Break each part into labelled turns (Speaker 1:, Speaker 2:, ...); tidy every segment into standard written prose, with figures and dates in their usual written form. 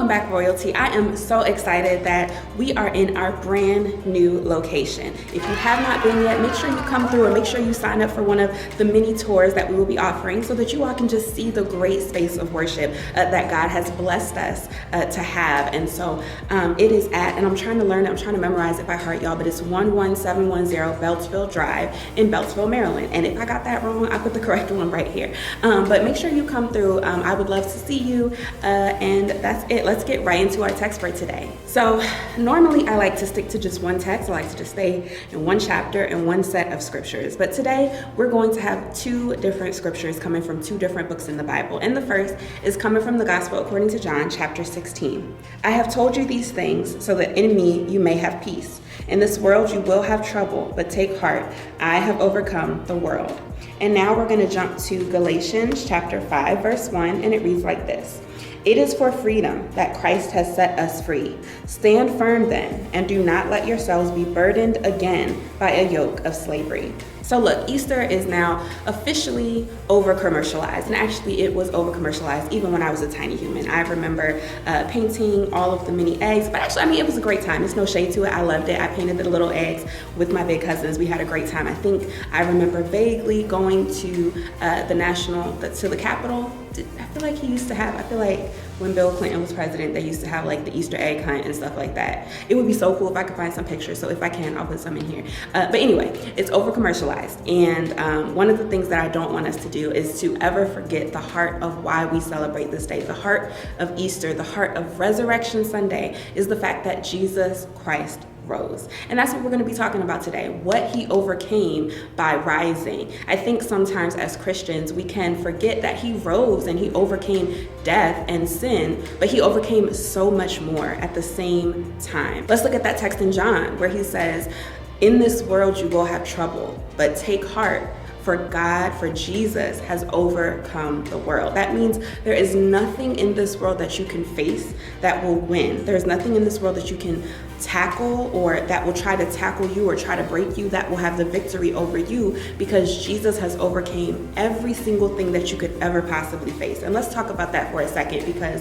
Speaker 1: Welcome back, Royalty. I am so excited that we are in our brand new location. If you have not been yet, make sure you come through and make sure you sign up for one of the mini tours that we will be offering so that you all can just see the great space of worship that God has blessed us to have. And so it is at, and I'm trying to memorize it by heart, y'all, but it's 11710 Beltsville Drive in Beltsville, Maryland. And if I got that wrong, I put the correct one right here. But make sure you come through. I would love to see you. And that's it. Let's get right into our text for today. So normally I like to stick to just one text. I like to just stay in one chapter and one set of scriptures. But today we're going to have two different scriptures coming from two different books in the Bible. And the first is coming from the Gospel according to John, chapter 16. I have told you these things so that in me you may have peace. In this world you will have trouble, but take heart. I have overcome the world. And now we're going to jump to Galatians chapter 5, verse 1, and it reads like this. It is for freedom that Christ has set us free. Stand firm then, and do not let yourselves be burdened again by a yoke of slavery. So look, Easter is now officially over-commercialized, and actually it was over-commercialized even when I was a tiny human. I remember painting all of the mini eggs, but actually, it was a great time. There's no shade to it. I loved it. I painted the little eggs with my big cousins. We had a great time. I think I remember vaguely going to the Capitol. I feel like when Bill Clinton was president, they used to have like the Easter egg hunt and stuff like that. It would be so cool if I could find some pictures. So if I can, I'll put some in here. But anyway, it's over-commercialized. And one of the things that I don't want us to do is to ever forget the heart of why we celebrate this day. The heart of Easter, the heart of Resurrection Sunday is the fact that Jesus Christ rose. And that's what we're going to be talking about today, what he overcame by rising. I think sometimes as Christians, we can forget that he rose and he overcame death and sin, but he overcame so much more at the same time. Let's look at that text in John where he says, in this world you will have trouble, but take heart. For Jesus has overcome the world. That means there is nothing in this world that you can face that will win. There's nothing in this world that you can tackle or that will try to tackle you or try to break you that will have the victory over you, because Jesus has overcame every single thing that you could ever possibly face. And let's talk about that for a second, because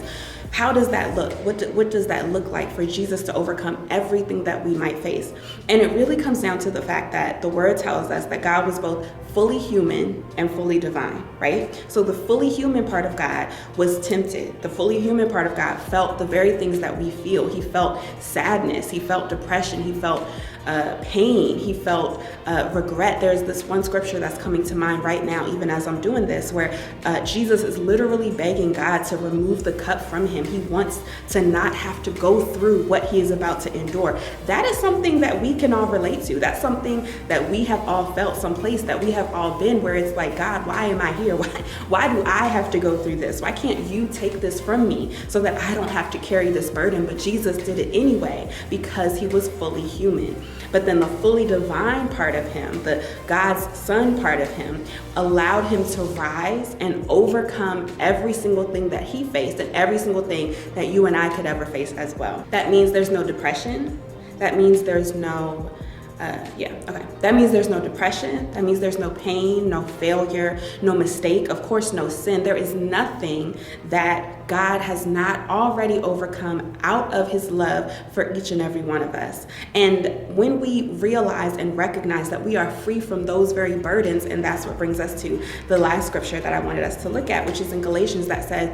Speaker 1: how does that look? What does that look like for Jesus to overcome everything that we might face? And it really comes down to the fact that the word tells us that God was both fully human and fully divine, right? So the fully human part of God was tempted. The fully human part of God felt the very things that we feel. He felt sadness. He felt depression. He felt pain. He felt regret. There's this one scripture that's coming to mind right now, even as I'm doing this, where Jesus is literally begging God to remove the cup from him. He wants to not have to go through what he is about to endure. That is something that we can all relate to. That's something that we have all felt, someplace that we have all been, where it's like, God, why am I here? Why do I have to go through this? Why can't you take this from me so that I don't have to carry this burden? But Jesus did it anyway because he was fully human. But then the fully divine part of him, the God's son part of him, allowed him to rise and overcome every single thing that he faced and every single thing that you and I could ever face as well. That means there's no depression. That means there's no That means there's no depression. That means there's no pain, no failure, no mistake, of course, no sin. There is nothing that God has not already overcome out of his love for each and every one of us. And when we realize and recognize that we are free from those very burdens, and that's what brings us to the last scripture that I wanted us to look at, which is in Galatians, that says,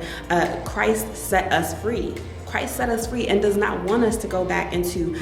Speaker 1: Christ set us free. Christ set us free and does not want us to go back into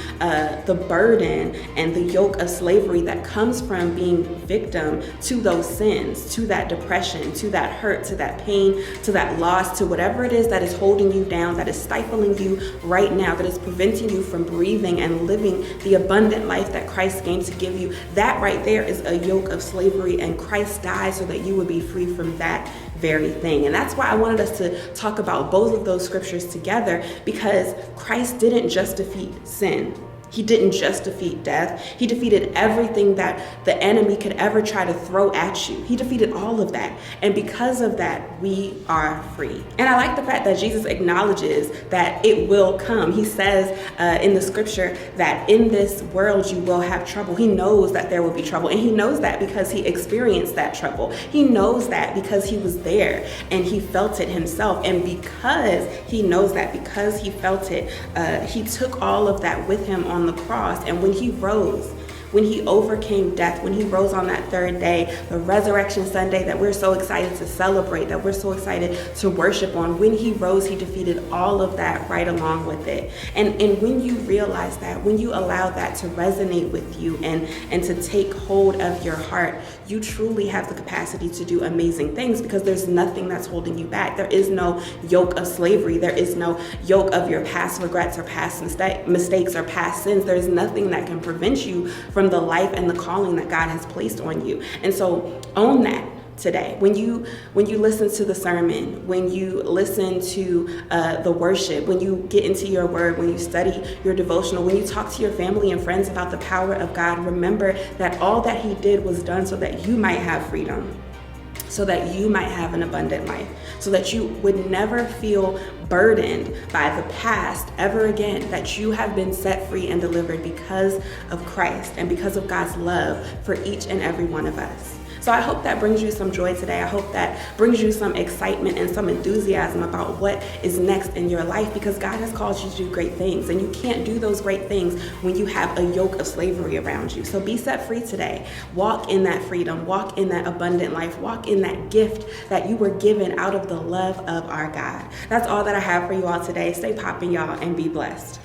Speaker 1: the burden and the yoke of slavery that comes from being victim to those sins, to that depression, to that hurt, to that pain, to that loss, to whatever it is that is holding you down, that is stifling you right now, that is preventing you from breathing and living the abundant life that Christ came to give you. That right there is a yoke of slavery, and Christ died so that you would be free from that very thing. And that's why I wanted us to talk about both of those scriptures together, because Christ didn't just defeat sin. He didn't just defeat death. He defeated everything that the enemy could ever try to throw at you. He defeated all of that. And because of that, we are free. And I like the fact that Jesus acknowledges that it will come. He says in the scripture that in this world you will have trouble. He knows that there will be trouble. And he knows that because he experienced that trouble. He knows that because he was there and he felt it himself. And because he knows that, because he felt it, he took all of that with him on the cross. And when he rose, when he overcame death, when he rose on that third day, the Resurrection Sunday that we're so excited to celebrate, that we're so excited to worship on, when he rose, he defeated all of that right along with it. And when you realize that, when you allow that to resonate with you and to take hold of your heart, you truly have the capacity to do amazing things, because there's nothing that's holding you back. There is no yoke of slavery. There is no yoke of your past regrets or past mistakes or past sins. There's nothing that can prevent you from the life and the calling that God has placed on you. And so own that today. When you listen to the sermon, when you listen to the worship, when you get into your word, when you study your devotional, when you talk to your family and friends about the power of God, remember that all that he did was done so that you might have freedom, so that you might have an abundant life, so that you would never feel burdened by the past ever again, that you have been set free and delivered because of Christ and because of God's love for each and every one of us. So I hope that brings you some joy today. I hope that brings you some excitement and some enthusiasm about what is next in your life, because God has called you to do great things, and you can't do those great things when you have a yoke of slavery around you. So be set free today. Walk in that freedom, walk in that abundant life, walk in that gift that you were given out of the love of our God. That's all that I have for you all today. Stay popping, y'all, and be blessed.